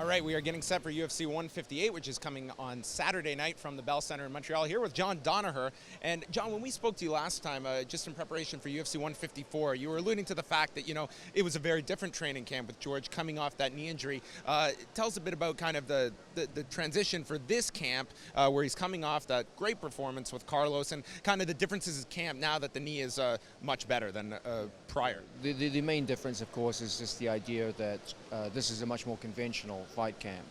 All right, we are getting set for UFC 158, which is coming on Saturday night from the Bell Center in Montreal, here with John Danaher. And John, when we spoke to you last time, just in preparation for UFC 154, you were alluding to the fact that, it was a very different training camp with George coming off that knee injury. Tell us a bit about kind of the transition for this camp, where he's coming off that great performance with Carlos, and kind of the differences in camp now that the knee is much better than prior. The main difference, of course, is just the idea that this is a much more conventional fight camp.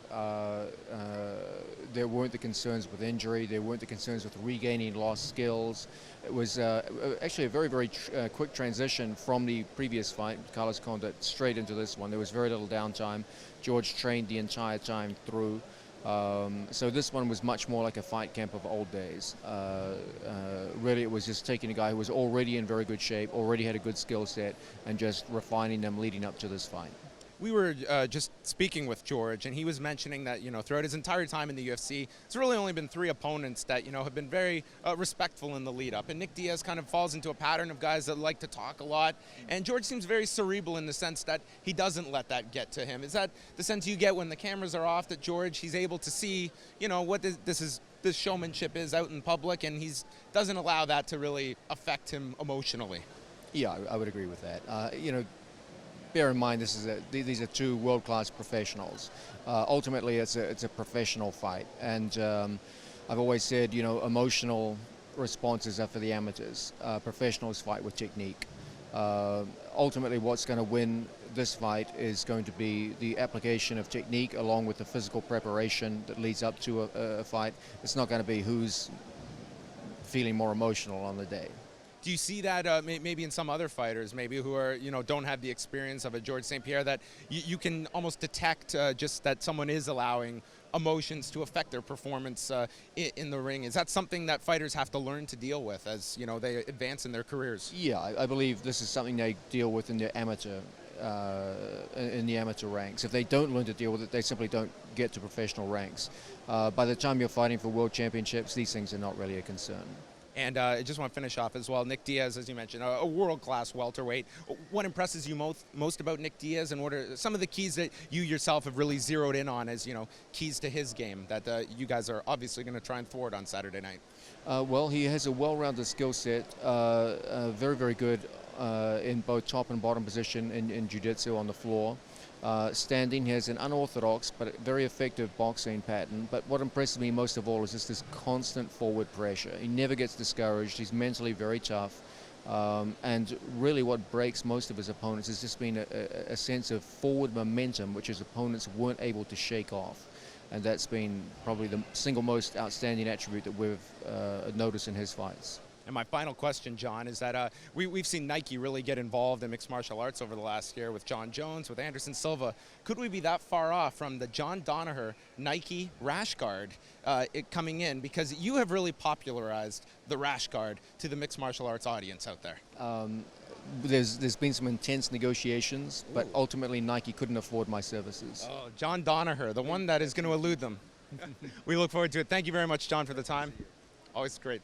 There weren't the concerns with injury, there weren't the concerns with regaining lost skills. It was actually a very quick transition from the previous fight, Carlos Condit, straight into this one. There was very little downtime. George trained the entire time through. So this one was much more like a fight camp of old days. Really, it was just taking a guy who was already in very good shape, already had a good skill set, and just refining them leading up to this fight. We were just speaking with George, and he was mentioning that, throughout his entire time in the UFC, it's really only been 3 opponents that, have been very respectful in the lead-up. And Nick Diaz kind of falls into a pattern of guys that like to talk a lot. And George seems very cerebral in the sense that he doesn't let that get to him. Is that the sense you get when the cameras are off, that George, he's able to see, what this showmanship is out in public, and he doesn't allow that to really affect him emotionally? Yeah, I would agree with that. Bear in mind, these are 2 world-class professionals. Ultimately, it's a professional fight, and I've always said, emotional responses are for the amateurs. Professionals fight with technique. Ultimately, what's going to win this fight is going to be the application of technique along with the physical preparation that leads up to a fight. It's not going to be who's feeling more emotional on the day. Do you see that maybe in some other fighters, maybe who are, don't have the experience of a George St-Pierre, that you can almost detect just that someone is allowing emotions to affect their performance in the ring? Is that something that fighters have to learn to deal with as, they advance in their careers? Yeah, I believe this is something they deal with in the amateur ranks. If they don't learn to deal with it, they simply don't get to professional ranks. By the time you're fighting for world championships, these things are not really a concern. And I just want to finish off as well. Nick Diaz, as you mentioned, a world-class welterweight. What impresses you most about Nick Diaz, and what are some of the keys that you yourself have really zeroed in on as, keys to his game that you guys are obviously going to try and thwart on Saturday night? Well, he has a well-rounded skill set, very good in both top and bottom position in Jiu-Jitsu on the floor. Standing, he has an unorthodox but very effective boxing pattern. But what impresses me most of all is just this constant forward pressure. He never gets discouraged. He's mentally very tough. And really what breaks most of his opponents has just been a sense of forward momentum, which his opponents weren't able to shake off. And that's been probably the single most outstanding attribute that we've noticed in his fights. And my final question, John, is that we've seen Nike really get involved in mixed martial arts over the last year with John Jones, with Anderson Silva. Could we be that far off from the John Danaher Nike rash guard coming in? Because you have really popularized the rash guard to the mixed martial arts audience out there. There's been some intense negotiations, but ultimately Nike couldn't afford my services. Oh, John Danaher, the one that is going to elude them. We look forward to it. Thank you very much, John, for the time. Always great.